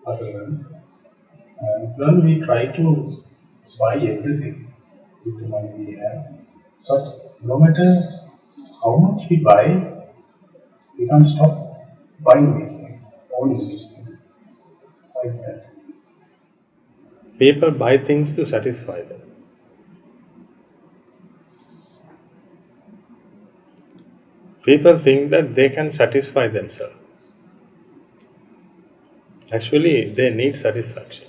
as a learn. Then we try to buy everything with the money we have. But no matter how much we buy, we can't stop buying these things, owning these things. Why is that? People buy things to satisfy them. People think that they can satisfy themselves. Actually, they need satisfaction.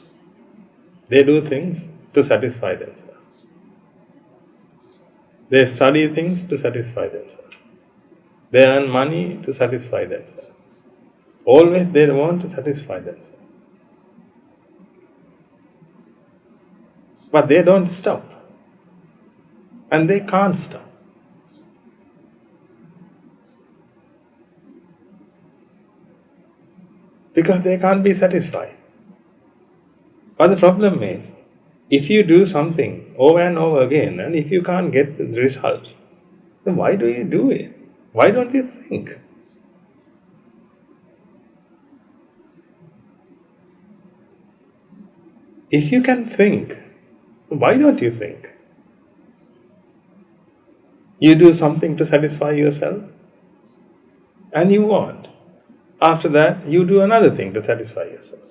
They do things to satisfy themselves. They study things to satisfy themselves. They earn money to satisfy themselves. Always they want to satisfy themselves. But they don't stop. And they can't stop. Because they can't be satisfied. But the problem is, if you do something over and over again, and if you can't get the result, then why do you do it? Why don't you think? If you can think, why don't you think? You do something to satisfy yourself, and you want. After that, you do another thing to satisfy yourself.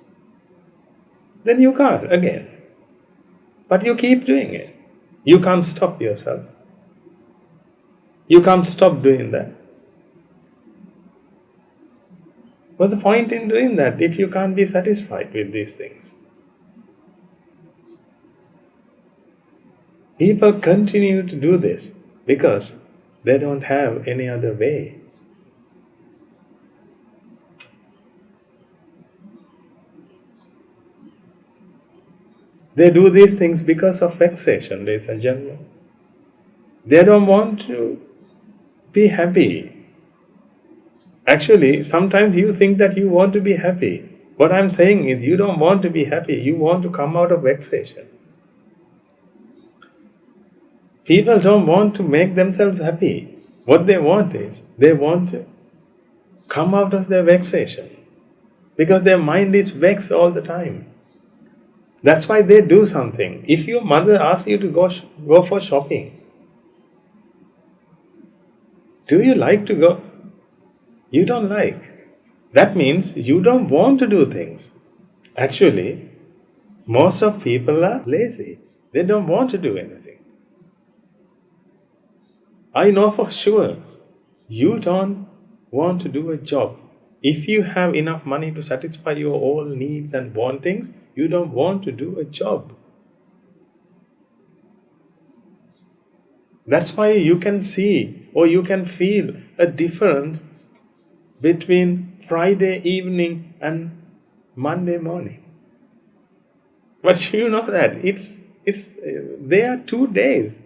Then you can't again. But you keep doing it. You can't stop yourself. You can't stop doing that. What's the point in doing that if you can't be satisfied with these things? People continue to do this because they don't have any other way. They do these things because of vexation, ladies and gentlemen. They don't want to be happy. Actually, sometimes you think that you want to be happy. What I'm saying is, you don't want to be happy, you want to come out of vexation. People don't want to make themselves happy. What they want is, they want to come out of their vexation. Because their mind is vexed all the time. That's why they do something. If your mother asks you to go for shopping, do you like to go? You don't like. That means you don't want to do things. Actually, most of people are lazy. They don't want to do anything. I know for sure you don't want to do a job. If you have enough money to satisfy your all needs and wantings, you don't want to do a job. That's why you can see or you can feel a difference between Friday evening and Monday morning. But you know that it's they are 2 days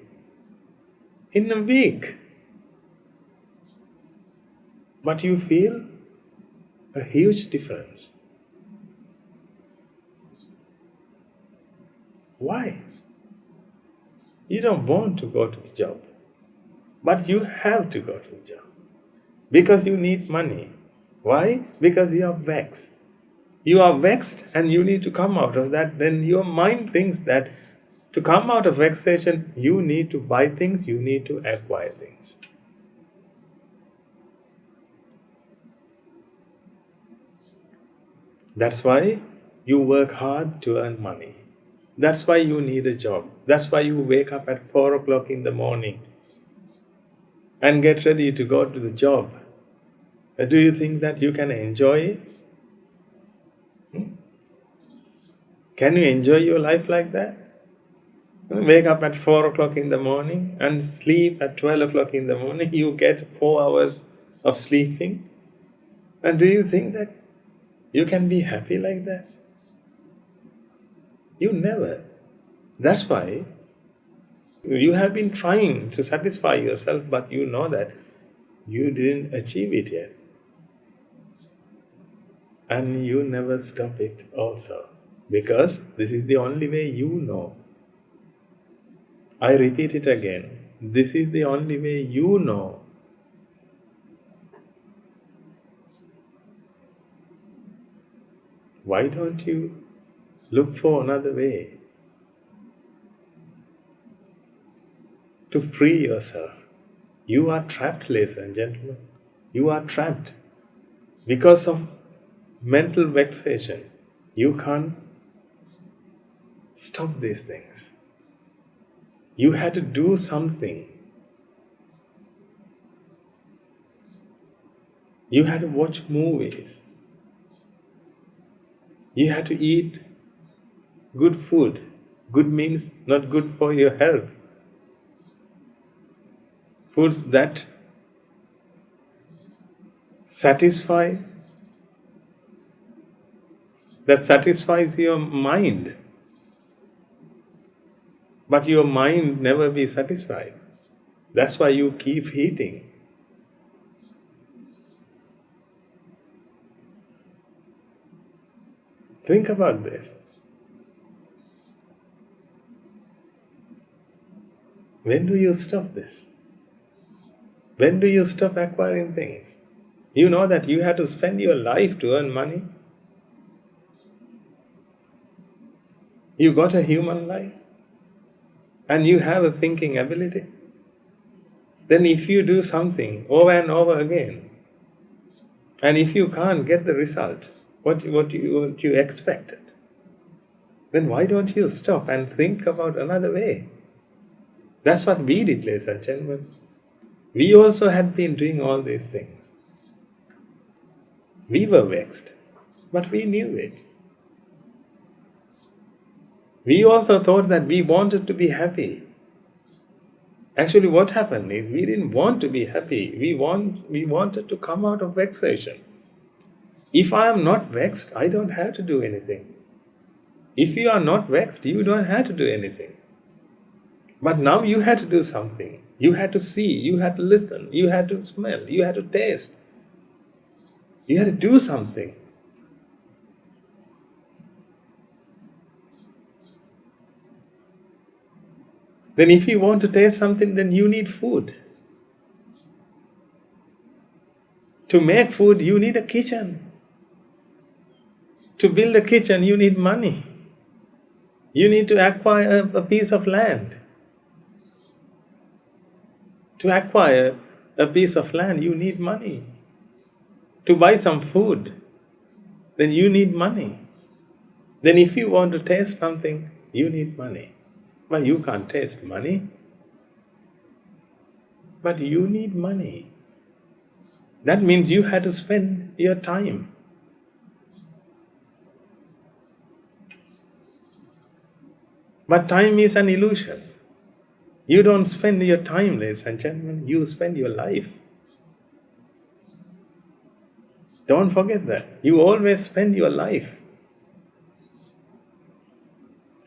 in a week. But you feel a huge difference. Why? You don't want to go to the job, but you have to go to the job because you need money. Why? Because you are vexed. You are vexed and you need to come out of that. Then your mind thinks that to come out of vexation, you need to buy things, you need to acquire things. That's why you work hard to earn money. That's why you need a job. That's why you wake up at 4 o'clock in the morning and get ready to go to the job. Do you think that you can enjoy it? Can you enjoy your life like that? Wake up at 4 o'clock in the morning and sleep at 12 o'clock in the morning. You get 4 hours of sleeping. And do you think that you can be happy like that? You never. That's why you have been trying to satisfy yourself, but you know that you didn't achieve it yet. And you never stop it also. Because this is the only way you know. I repeat it again. This is the only way you know. Why don't you look for another way to free yourself? You are trapped, ladies and gentlemen. You are trapped because of mental vexation. You can't stop these things. You had to do something. You had to watch movies. You had to eat good food. Good means not good for your health. Foods satisfy that satisfies your mind. But your mind never be satisfied. That's why you keep eating. Think about this. When do you stop this? When do you stop acquiring things? You know that you have to spend your life to earn money. You got a human life and you have a thinking ability. Then if you do something over and over again, and if you can't get the result, what you expected, then why don't you stop and think about another way? That's what we did, ladies and gentlemen. We also had been doing all these things. We were vexed, but we knew it. We also thought that we wanted to be happy. Actually, what happened is we didn't want to be happy. We wanted to come out of vexation. If I am not vexed, I don't have to do anything. If you are not vexed, you don't have to do anything. But now you had to do something. You had to see, you had to listen, you had to smell, you had to taste. You had to do something. Then if you want to taste something, then you need food. To make food, you need a kitchen. To build a kitchen, you need money. You need to acquire a piece of land. To acquire a piece of land, you need money. To buy some food, then you need money. Then if you want to taste something, you need money. But you can't taste money. But you need money. That means you had to spend your time. But time is an illusion. You don't spend your time, ladies and gentlemen, you spend your life. Don't forget that. You always spend your life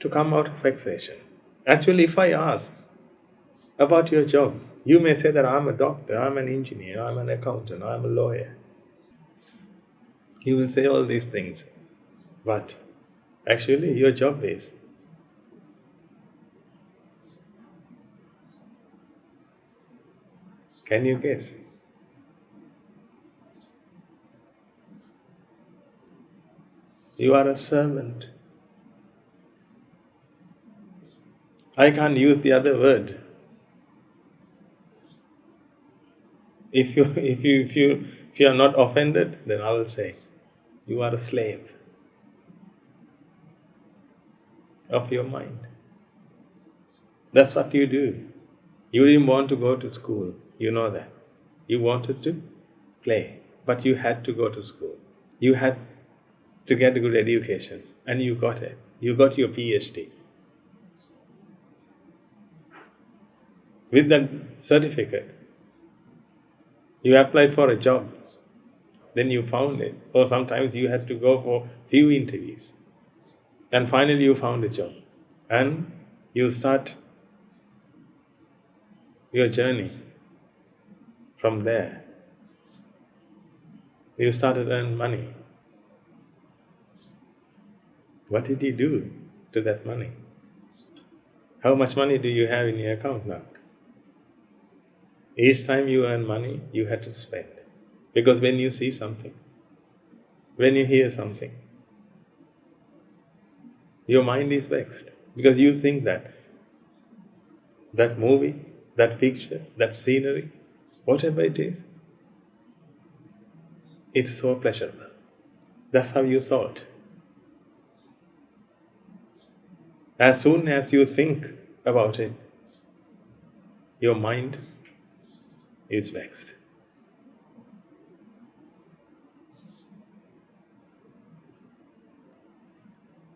to come out of vexation. Actually, if I ask about your job, you may say that I'm a doctor, I'm an engineer, I'm an accountant, I'm a lawyer. You will say all these things. But actually, your job is, can you guess? You are a servant. I can't use the other word. If you are not offended, then I will say, you are a slave of your mind. That's what you do. You didn't want to go to school. You know that. You wanted to play, but you had to go to school. You had to get a good education, and you got it. You got your PhD. With that certificate, you applied for a job. Then you found it. Or sometimes you had to go for few interviews. And finally you found a job. And you start your journey from there. You started earning money. What did you do to that money? How much money do you have in your account now? Each time you earn money, you had to spend. Because when you see something, when you hear something, Your mind is vexed because you think that movie, that picture, that scenery, whatever it is, it's so pleasurable. That's how you thought. As soon as you think about it, your mind is vexed.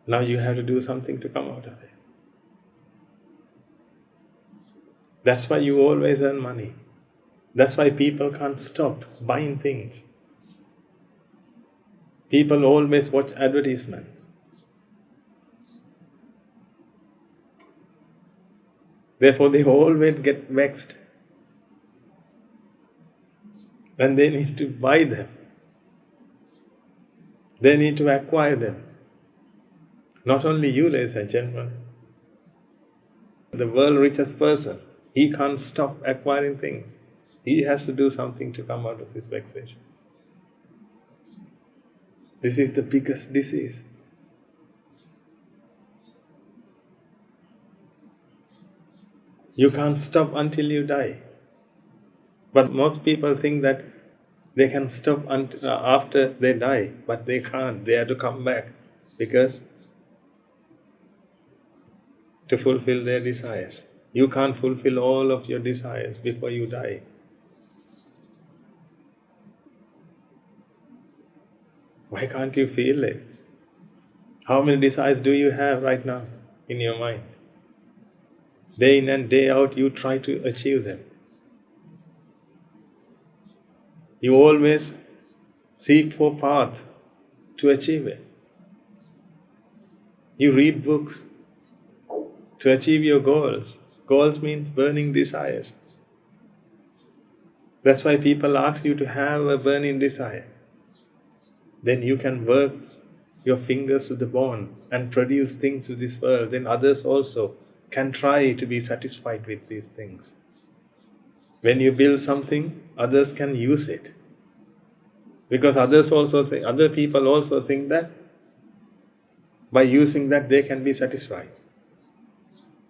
Now you have to do something to come out of it. That's why you always earn money. That's why people can't stop buying things. People always watch advertisements. Therefore, they always get vexed. And they need to buy them. They need to acquire them. Not only you, ladies and gentlemen. The world's richest person, he can't stop acquiring things. He has to do something to come out of this vexation. This is the biggest disease. You can't stop until you die. But most people think that they can stop after they die, but they can't. They have to come back because to fulfill their desires. You can't fulfill all of your desires before you die. Why can't you feel it? How many desires do you have right now in your mind? Day in and day out, you try to achieve them. You always seek for path to achieve it. You read books to achieve your goals. Goals mean burning desires. That's why people ask you to have a burning desire. Then you can work your fingers to the bone and produce things in this world. Then others also can try to be satisfied with these things. When you build something, others can use it. Because other people also think that by using that they can be satisfied.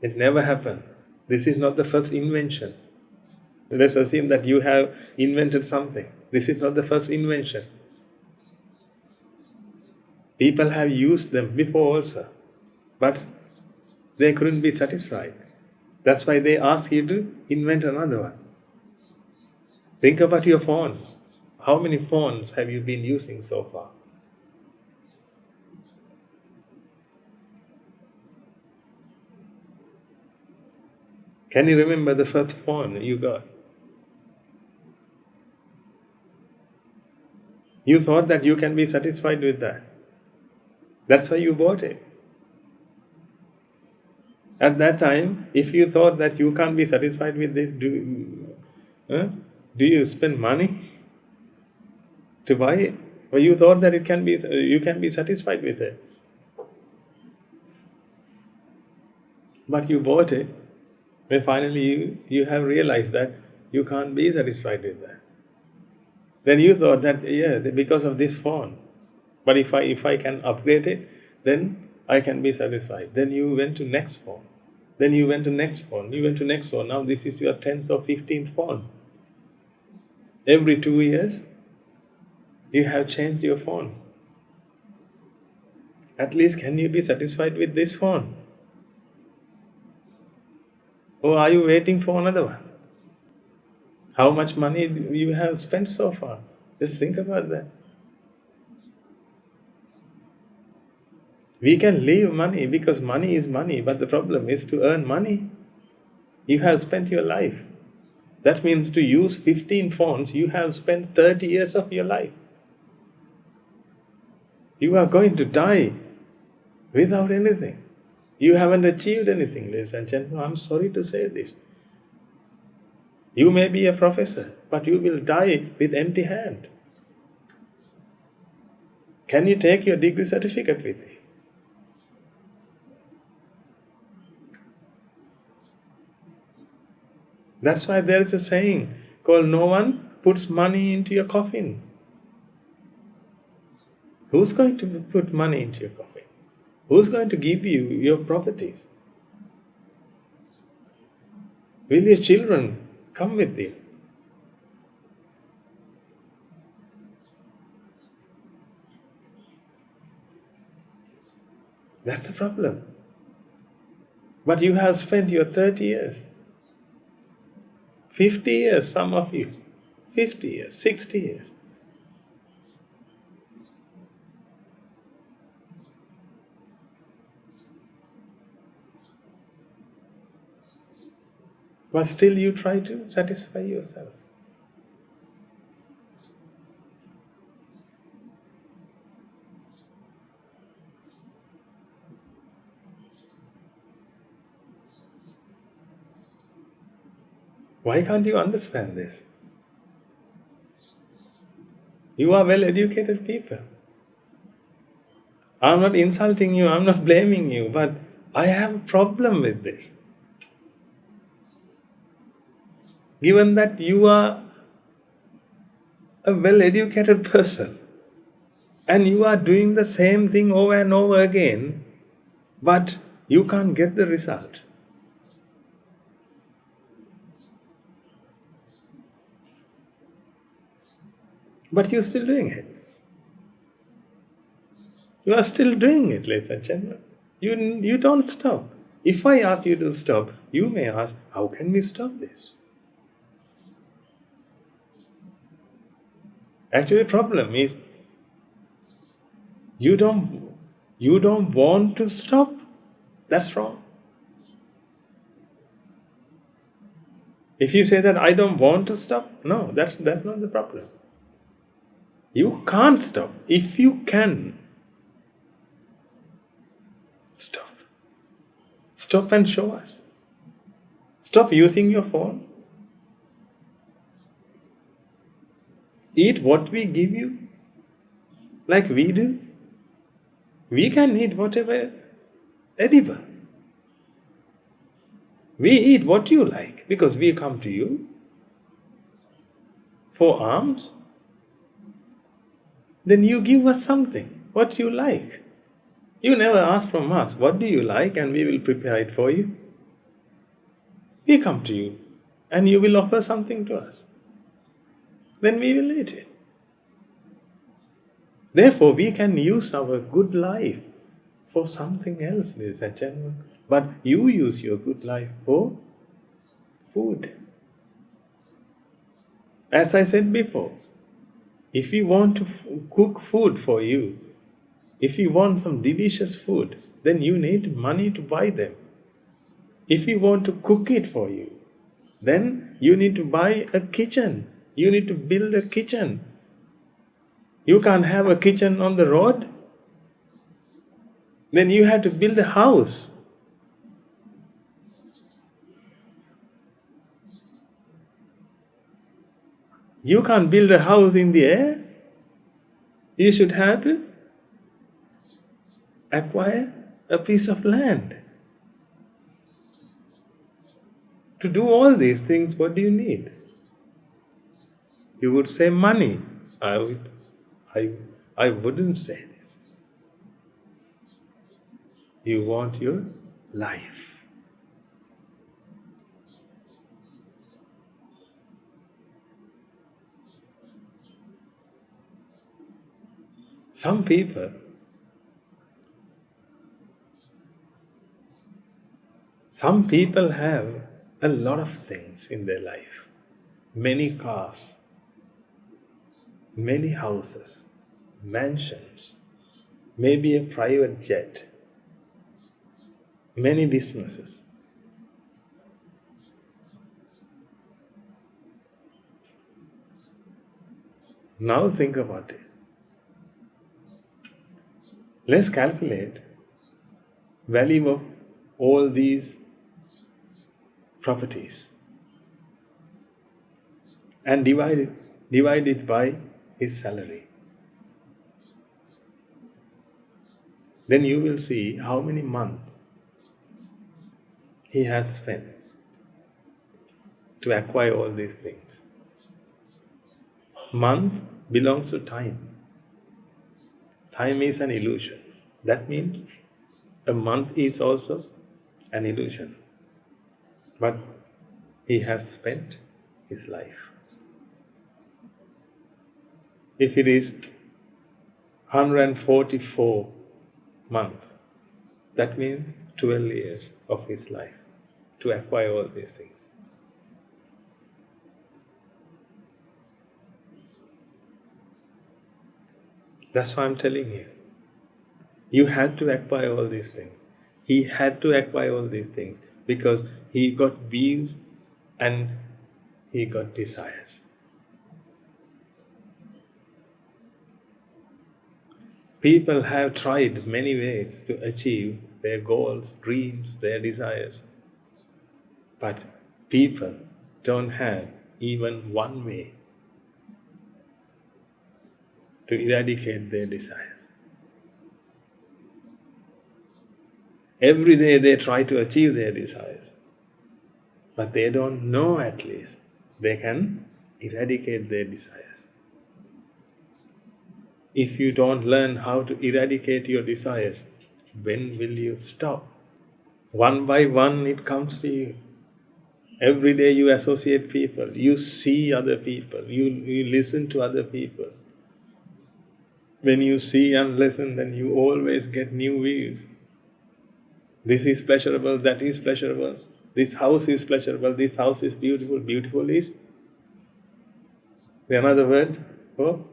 It never happened. This is not the first invention. Let's assume that you have invented something. This is not the first invention. People have used them before also, but they couldn't be satisfied. That's why they ask you to invent another one. Think about your phones. How many phones have you been using so far? Can you remember the first phone you got? You thought that you can be satisfied with that. That's why you bought it. At that time, if you thought that you can't be satisfied with it, do you spend money to buy it? Or you thought that you can be satisfied with it? But you bought it. Then finally you have realized that you can't be satisfied with that. Then you thought that, because of this phone. But if I can upgrade it, then I can be satisfied. Then you went to next phone. Then you went to next phone. You went to next phone. Now this is your 10th or 15th phone. Every 2 years, you have changed your phone. At least can you be satisfied with this phone? Or are you waiting for another one? How much money you have spent so far? Just think about that. We can leave money because money is money, but the problem is to earn money. You have spent your life. That means to use 15 phones, you have spent 30 years of your life. You are going to die without anything. You haven't achieved anything, ladies and gentlemen. I'm sorry to say this. You may be a professor, but you will die with empty hand. Can you take your degree certificate with you? That's why there is a saying called no one puts money into your coffin. Who's going to put money into your coffin? Who's going to give you your properties? Will your children come with you? That's the problem. But you have spent your 30 years, 50 years, some of you, 50 years, 60 years. But still you try to satisfy yourself. Why can't you understand this? You are well educated people. I'm not insulting you, I'm not blaming you, but I have a problem with this. Given that you are a well educated person and you are doing the same thing over and over again, but you can't get the result. But you're still doing it. You are still doing it, ladies and gentlemen. You don't stop. If I ask you to stop, you may ask, how can we stop this? Actually, the problem is you don't want to stop. That's wrong. If you say that I don't want to stop, no, that's not the problem. You can't stop. If you can, stop. Stop and show us. Stop using your phone. Eat what we give you, like we do. We can eat whatever edible. We eat what you like because we come to you for alms. Then you give us something, what you like. You never ask from us, what do you like, and we will prepare it for you. We come to you and you will offer something to us. Then we will eat it. Therefore, we can use our good life for something else, ladies and gentlemen. But you use your good life for food. As I said before, if you want to cook food for you, if you want some delicious food, then you need money to buy them. If you want to cook it for you, then you need to buy a kitchen. You need to build a kitchen. You can't have a kitchen on the road. Then you have to build a house. You can't build a house in the air. You should have to acquire a piece of land. To do all these things, what do you need? You would say money. I wouldn't say this. You want your life. Some people have a lot of things in their life. Many cars, many houses, mansions, maybe a private jet, many businesses. Now think about it. Let's calculate value of all these properties and divide it by his salary. Then you will see how many months he has spent to acquire all these things. Month belongs to time. Time is an illusion. That means A month is also an illusion. But he has spent his life. If it is 144 months, that means 12 years of his life to acquire all these things. That's why I'm telling you. You had to acquire all these things. He had to acquire all these things because he got views and he got desires. People have tried many ways to achieve their goals, dreams, their desires. But people don't have even one way to eradicate their desires. Every day they try to achieve their desires, but they don't know at least they can eradicate their desires. If you don't learn how to eradicate your desires, when will you stop? One by one it comes to you. Every day you associate people, you see other people, you listen to other people. When you see and listen, then you always get new views. This is pleasurable, that is pleasurable. This house is pleasurable, this house is beautiful. Beautiful is another word for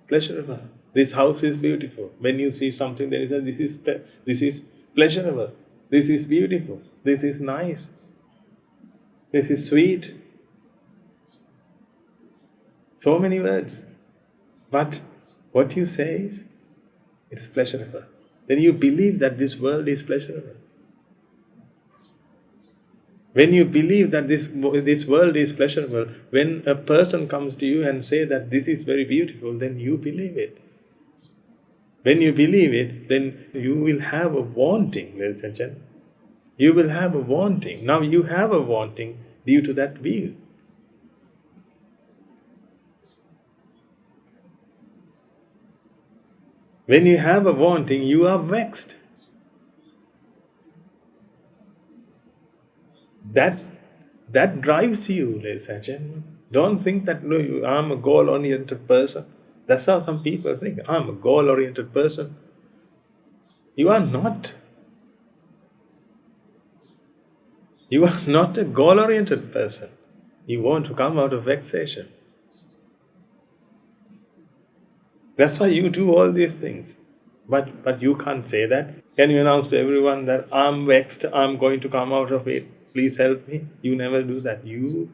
pleasurable. This house is beautiful. When you see something, there is a this is pleasurable. This is beautiful. This is nice. This is sweet. So many words. But what you say is, it's pleasurable. Then you believe that this world is pleasurable. When you believe that this world is pleasurable, when a person comes to you and say that this is very beautiful, then you believe it. When you believe it, then you will have a wanting, ladies and gentlemen. You will have a wanting. Now you have a wanting due to that view. When you have a wanting, you are vexed. That drives you, ladies and gentlemen. Don't think that no, I'm a goal-oriented person. That's how some people think. I'm a goal-oriented person. You are not. You are not a goal-oriented person. You want to come out of vexation. That's why you do all these things. But you can't say that. Can you announce to everyone that I'm vexed, I'm going to come out of it, please help me? You never do that. You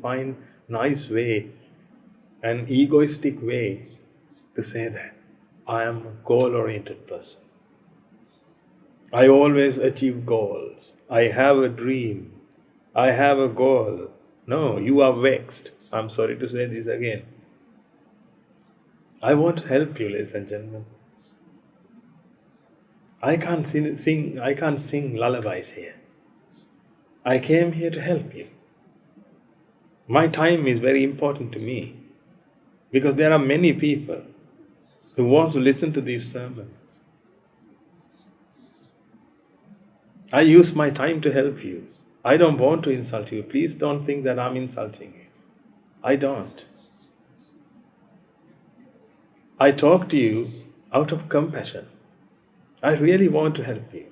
find nice way, an egoistic way to say that I am a goal-oriented person. I always achieve goals. I have a dream. I have a goal. No, you are vexed. I'm sorry to say this again. I want to help you, ladies and gentlemen. I can't sing lullabies here. I came here to help you. My time is very important to me because there are many people who want to listen to these sermons. I use my time to help you. I don't want to insult you. Please don't think that I'm insulting you. I don't. I talk to you out of compassion. I really want to help you.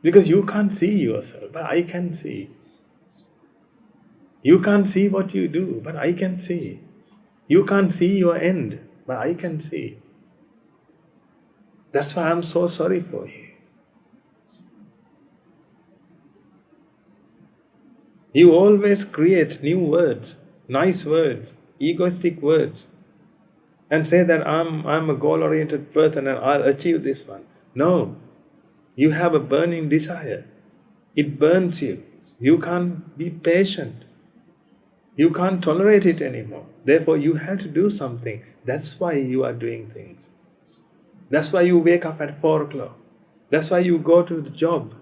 Because you can't see yourself, but I can see. You can't see what you do, but I can see. You can't see your end, but I can see. That's why I'm so sorry for you. You always create new words, nice words, egoistic words, and say that I'm a goal-oriented person and I'll achieve this one. No, you have a burning desire. It burns you. You can't be patient. You can't tolerate it anymore. Therefore, you have to do something. That's why you are doing things. That's why you wake up at 4 o'clock. That's why you go to the job.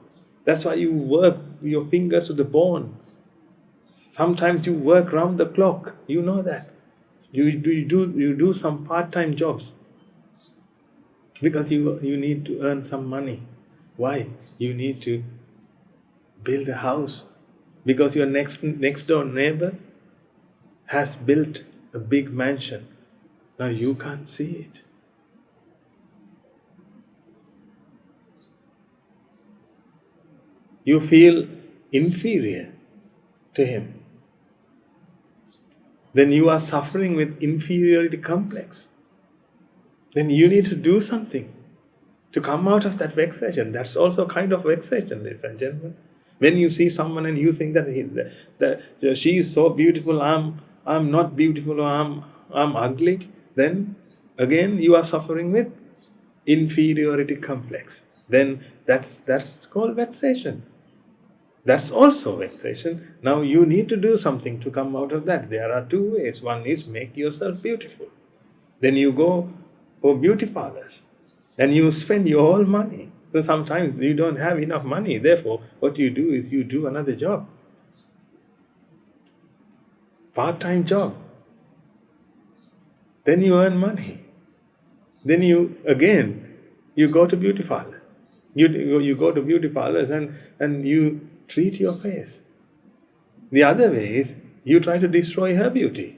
That's why you work your fingers to the bone. Sometimes you work round the clock. You know that. You do some part-time jobs. Because you need to earn some money. Why? You need to build a house. Because your next door neighbor has built a big mansion. Now you can't see it. You feel inferior to him. Then you are suffering with inferiority complex. Then you need to do something to come out of that vexation. That's also a kind of vexation, ladies and gentlemen. When you see someone and you think that she is so beautiful, I'm not beautiful, or I'm ugly, then again you are suffering with inferiority complex. Then that's called vexation. That's also vexation. Now you need to do something to come out of that. There are two ways. One is make yourself beautiful. Then you go for beauty parlors and you spend your whole money. So sometimes you don't have enough money. Therefore, what you do is you do another job, part-time job. Then you earn money. Then you go to beauty parlor. You go to beauty parlors and you treat your face. The other way is you try to destroy her beauty.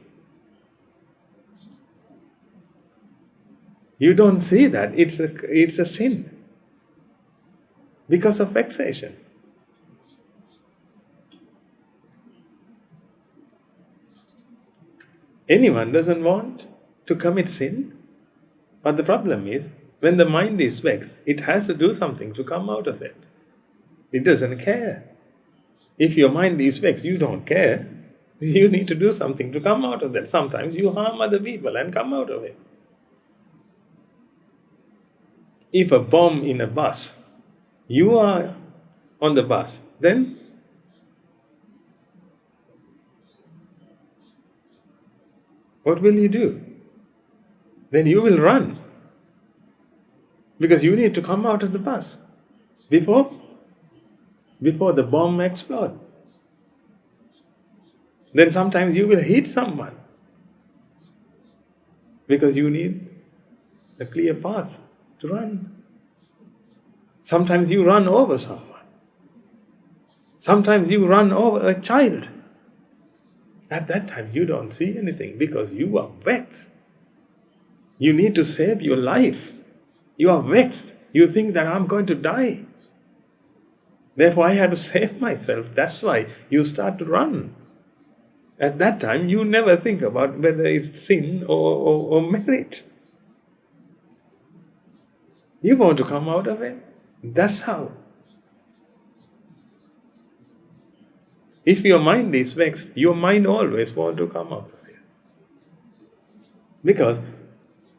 You don't see that it's a sin because of vexation. Anyone doesn't want to commit sin, but the problem is when the mind is vexed, it has to do something to come out of it. It doesn't care. If your mind is vexed, you don't care. You need to do something to come out of that. Sometimes you harm other people and come out of it. If a bomb in a bus, you are on the bus, then what will you do? Then you will run because you need to come out of the bus before the bomb explodes. Then sometimes you will hit someone because you need a clear path to run. Sometimes you run over someone. Sometimes you run over a child. At that time you don't see anything because you are vexed. You need to save your life. You are vexed. You think that I'm going to die. Therefore I had to save myself. That's why you start to run. At that time you never think about whether it's sin or merit. You want to come out of it. That's how. If your mind is vexed, your mind always wants to come out of it. Because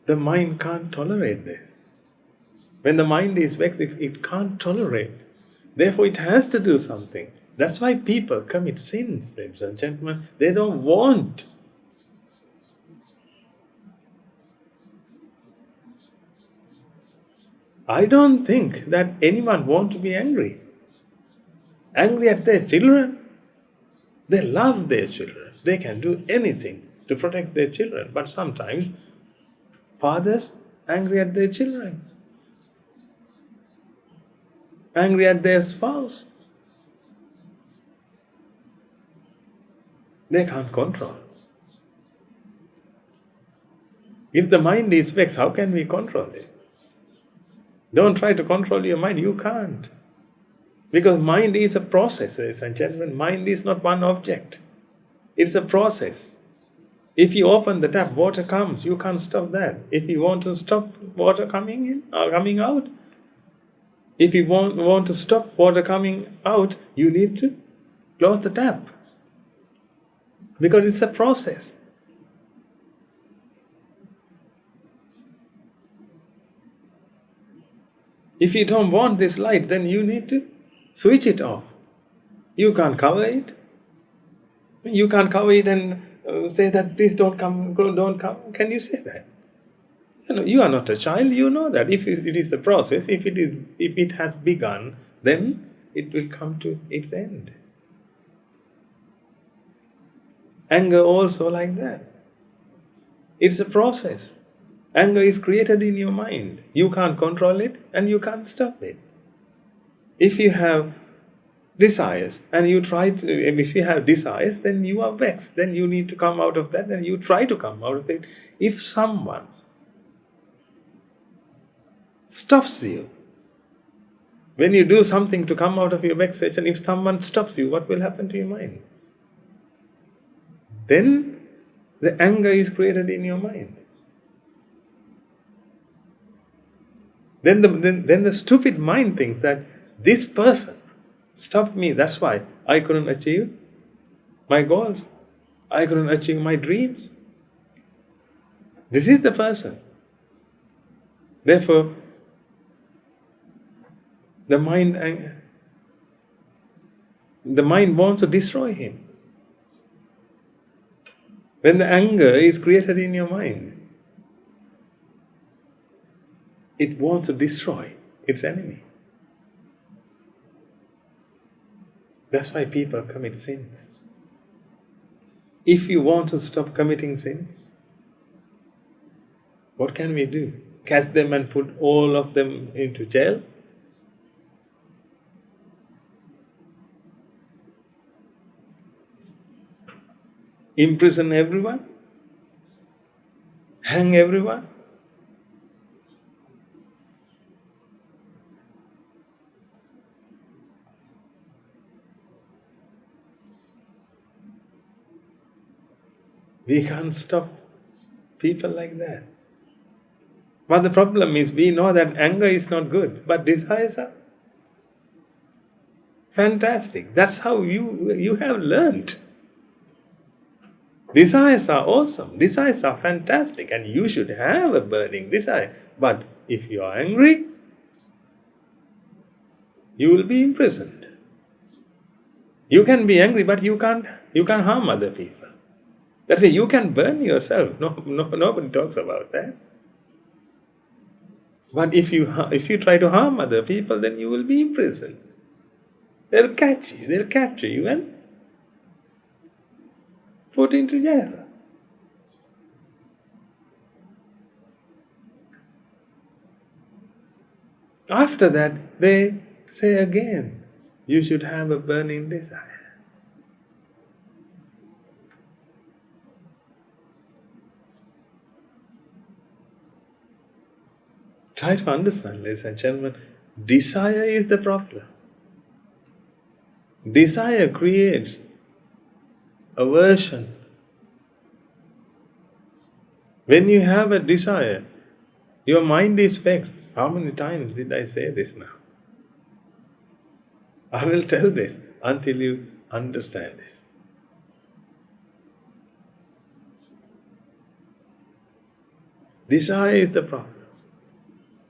the mind can't tolerate this. When the mind is vexed, it can't tolerate. Therefore, it has to do something. That's why people commit sins, ladies and gentlemen. They don't want. I don't think that anyone wants to be angry. Angry at their children. They love their children. They can do anything to protect their children. But sometimes fathers angry at their children, angry at their spouse. They can't control. If the mind is vexed, how can we control it? Don't try to control your mind. You can't. Because mind is a process, ladies and gentlemen. Mind is not one object. It's a process. If you open the tap, water comes. You can't stop that. If you want to stop water coming in or coming out, if you want to stop water coming out, you need to close the tap. Because it's a process. If you don't want this light, then you need to switch it off. You can't cover it. You can't cover it and say that please don't come, don't come. Can you say that? You are not a child. You know that if it is a process, if it has begun, then it will come to its end. Anger also like that. It's a process. Anger is created in your mind. You can't control it and you can't stop it. If you have desires and you try to, if you have desires, then you are vexed. Then you need to come out of that and you try to come out of it. If someone stops you, when you do something to come out of your vexation, if someone stops you, what will happen to your mind? Then the anger is created in your mind. Then the stupid mind thinks that this person stopped me, that's why I couldn't achieve my goals. I couldn't achieve my dreams. This is the person. Therefore, the mind wants to destroy him. When the anger is created in your mind, it wants to destroy its enemy. That's why people commit sins. If you want to stop committing sin, what can we do? Catch them and put all of them into jail? Imprison everyone? Hang everyone? We can't stop people like that. But the problem is we know that anger is not good, but desires are fantastic. That's how you have learned. Desires are awesome. Desires are fantastic, and you should have a burning desire. But if you are angry, you will be imprisoned. You can be angry, but you can't harm other people. That way, you can burn yourself. Nobody talks about that. But if you try to harm other people, then you will be imprisoned. They'll catch you. They'll capture you and put into jail. After that, they say again, you should have a burning desire. Try to understand, ladies and gentlemen, desire is the problem. Desire creates aversion. When you have a desire, your mind is vexed. How many times did I say this now? I will tell this until you understand this. Desire is the problem.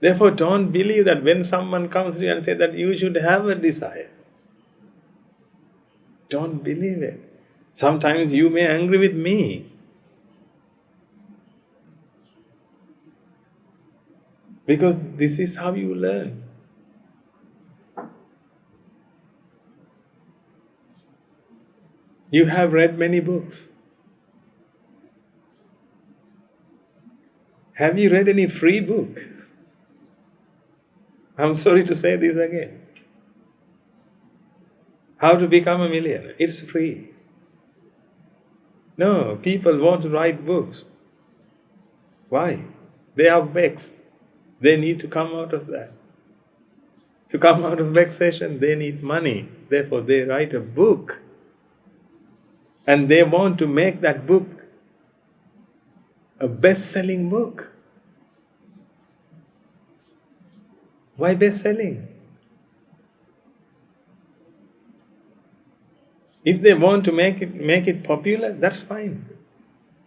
Therefore, don't believe that when someone comes to you and says that you should have a desire. Don't believe it. Sometimes you may angry with me. Because this is how you learn. You have read many books. Have you read any free book? I'm sorry to say this again. How to become a millionaire? It's free. No, people want to write books. Why? They are vexed. They need to come out of that. To come out of vexation, they need money. Therefore, they write a book. And they want to make that book a best-selling book. Why best-selling? If they want to make it popular, that's fine.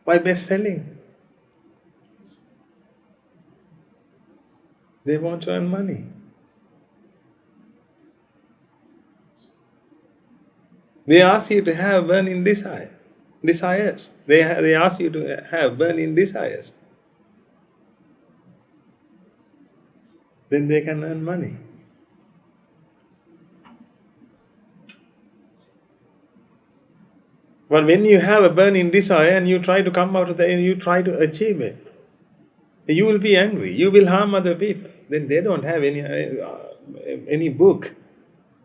Why best-selling? They want to earn money. They ask you to have burning desires. They ask you to have burning desires. Then they can earn money. But when you have a burning desire and you try to come out of that and you try to achieve it, You will be angry. You will harm other people. Then they don't have any book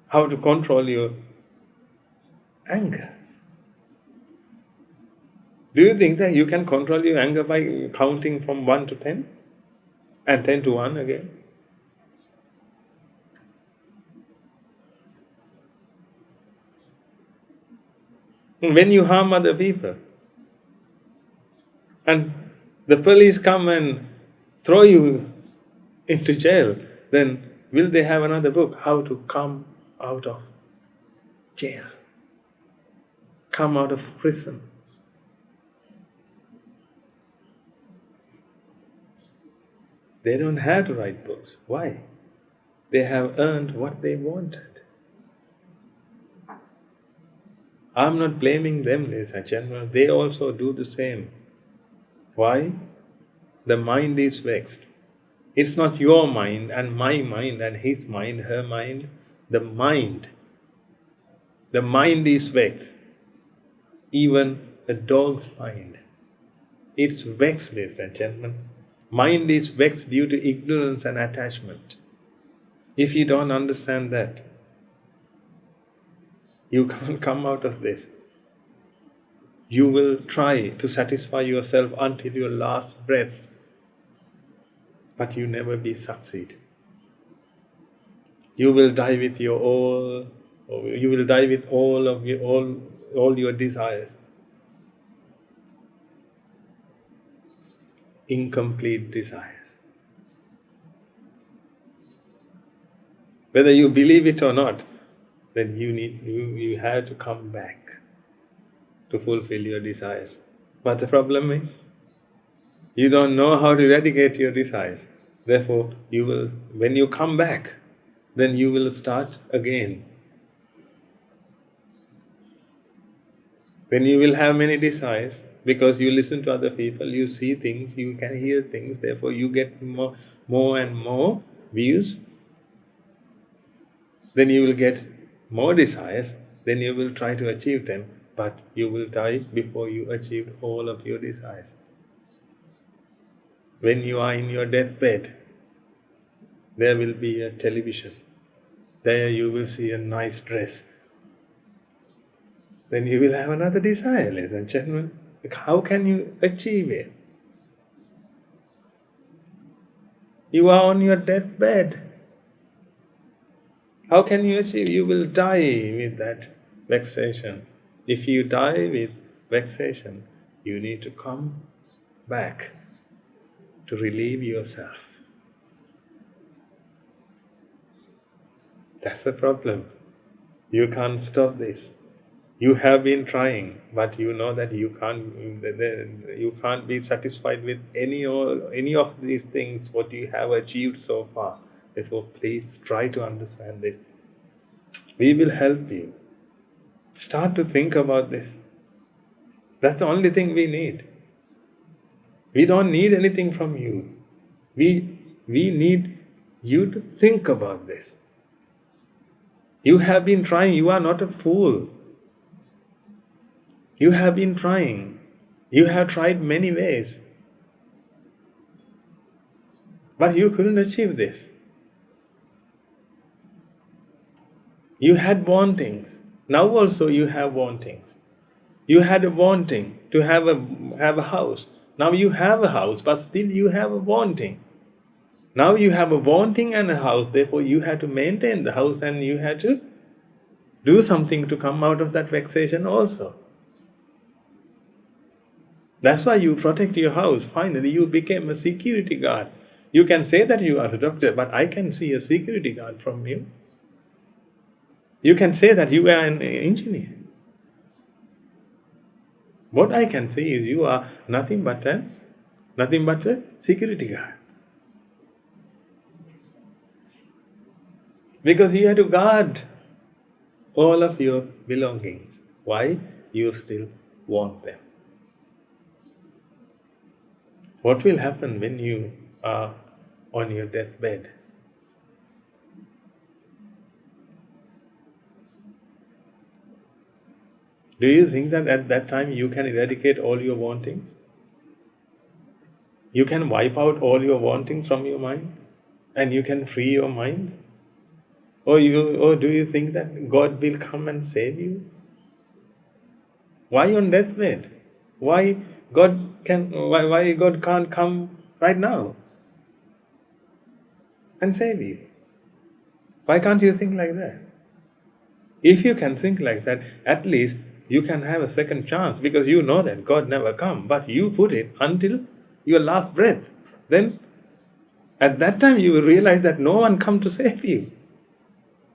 how to control your anger. Do you think that you can control your anger by counting from 1 to 10 and 10 to 1 again? When you harm other people and the police come and throw you into jail, then will they have another book how to come out of jail, come out of prison? They don't have to write books. Why? They have earned what they wanted. I'm not blaming them, ladies and gentlemen. They also do the same. Why? The mind is vexed. It's not your mind and my mind and his mind, her mind. The mind. The mind is vexed. Even a dog's mind. It's vexed, ladies and gentlemen. Mind is vexed due to ignorance and attachment. If you don't understand that, you can't come out of this. You will try to satisfy yourself until your last breath, but you never be succeed. You will die with your all, or you will die with all your desires. Incomplete desires. Whether you believe it or not, then you have to come back to fulfill your desires. But the problem is, you don't know how to eradicate your desires. Therefore, when you come back, then you will start again. Then you will have many desires because you listen to other people, you see things, you can hear things, therefore you get more and more views. Then you will get more desires, then you will try to achieve them, but you will die before you achieve all of your desires. When you are in your deathbed, there will be a television. There you will see a nice dress. Then you will have another desire, ladies and gentlemen. How can you achieve it? You are on your deathbed. How can you achieve? You will die with that vexation. If you die with vexation, you need to come back to relieve yourself. That's the problem. You can't stop this. You have been trying, but you know that you can't be satisfied with any of these things what you have achieved so far. Therefore, please try to understand this. We will help you. Start to think about this. That's the only thing we need. We don't need anything from you. We need you to think about this. You have been trying. You are not a fool. You have been trying. You have tried many ways. But you couldn't achieve this. You had wantings. Now also you have wantings. You had a wanting to have a house. Now you have a house, but still you have a wanting. Now you have a wanting and a house, therefore you have to maintain the house and you have to do something to come out of that vexation also. That's why you protect your house. Finally, you became a security guard. You can say that you are a doctor, but I can see a security guard from you. You can say that you are an engineer. What I can say is you are nothing but a security guard. Because you have to guard all of your belongings. Why? You still want them. What will happen when you are on your deathbed? Do you think that at that time you can eradicate all your wantings? You can wipe out all your wanting from your mind and you can free your mind? Or do you think that God will come and save you? Why on deathbed? Why why God can't come right now and save you? Why can't you think like that? If you can think like that, at least you can have a second chance because you know that God never come, but you put it until your last breath. Then at that time you will realize that no one come to save you,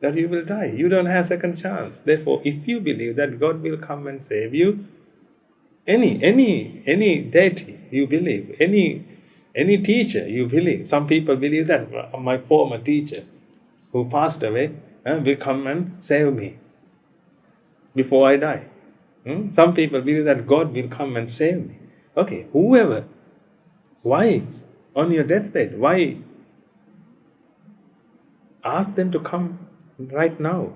that you will die. You don't have second chance. Therefore, if you believe that God will come and save you, any deity you believe, any teacher you believe. Some people believe that my former teacher who passed away will come and save me before I die. Some people believe that God will come and save me. Okay, whoever, why on your deathbed? Why ask them to come right now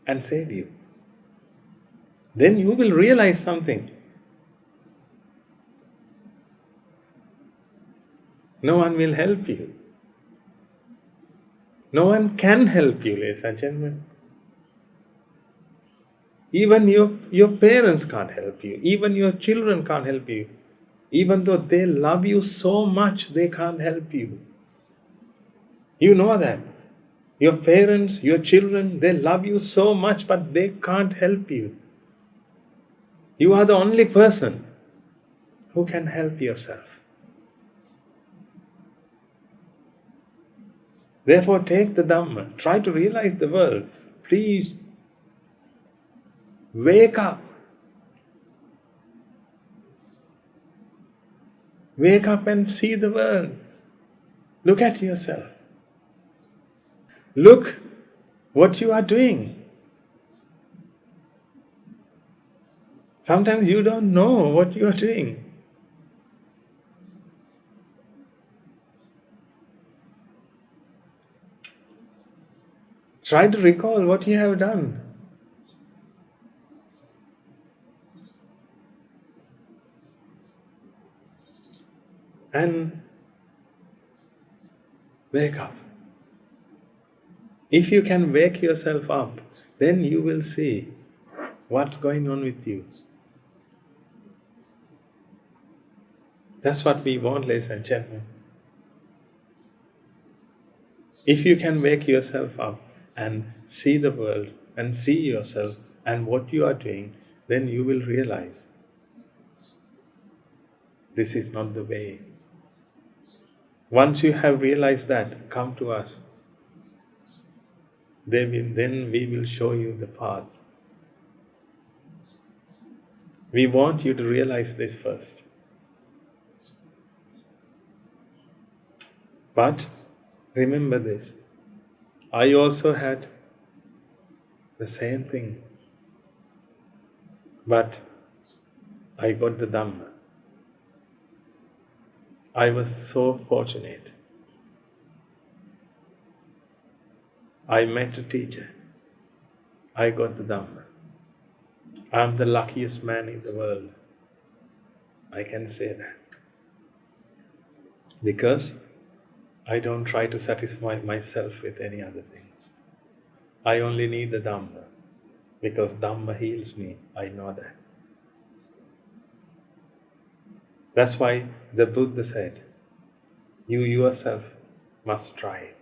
and save you? Then you will realize something. No one will help you. No one can help you, ladies and gentlemen. Even your parents can't help you. Even your children can't help you. Even though they love you so much, they can't help you. You know that. Your parents, your children, they love you so much, but they can't help you. You are the only person who can help yourself. Therefore, take the Dhamma. Try to realize the world. Please wake up. Wake up and see the world. Look at yourself. Look what you are doing. Sometimes you don't know what you are doing. Try to recall what you have done. And wake up. If you can wake yourself up, then you will see what's going on with you. That's what we want, ladies and gentlemen. If you can wake yourself up and see the world and see yourself and what you are doing, then you will realize this is not the way. Once you have realized that, come to us. Then we will show you the path. We want you to realize this first. But remember this, I also had the same thing, but I got the Dhamma. I was so fortunate. I met a teacher. I got the Dhamma. I'm the luckiest man in the world. I can say that. Because I don't try to satisfy myself with any other things. I only need the Dhamma. Because Dhamma heals me. I know that. That's why the Buddha said, you yourself must try.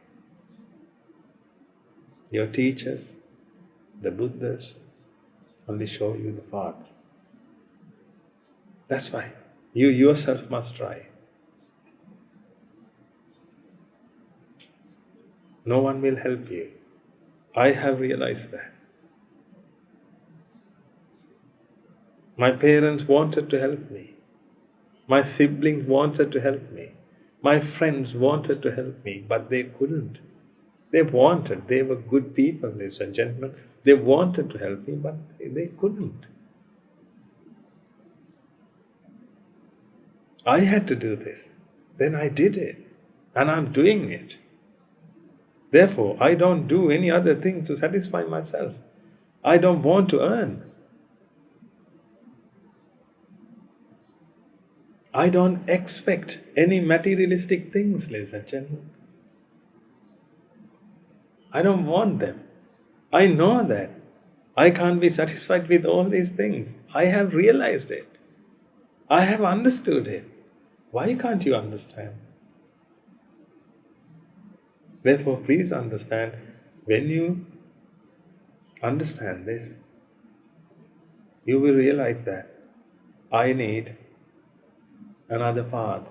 Your teachers, the Buddhas, only show you the path. That's why you yourself must try. No one will help you. I have realized that. My parents wanted to help me. My siblings wanted to help me. My friends wanted to help me, but they couldn't. They were good people, ladies and gentlemen. They wanted to help me, but they couldn't. I had to do this. Then I did it. And I'm doing it. Therefore, I don't do any other thing to satisfy myself. I don't want to earn. I don't expect any materialistic things, ladies and gentlemen. I don't want them. I know that I can't be satisfied with all these things. I have realized it. I have understood it. Why can't you understand? Therefore, please understand, when you understand this, you will realize that I need another path.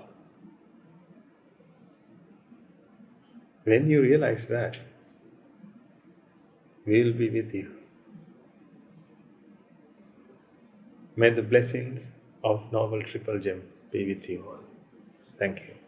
When you realize that, we will be with you. May the blessings of Noble Triple Gem be with you all. Thank you.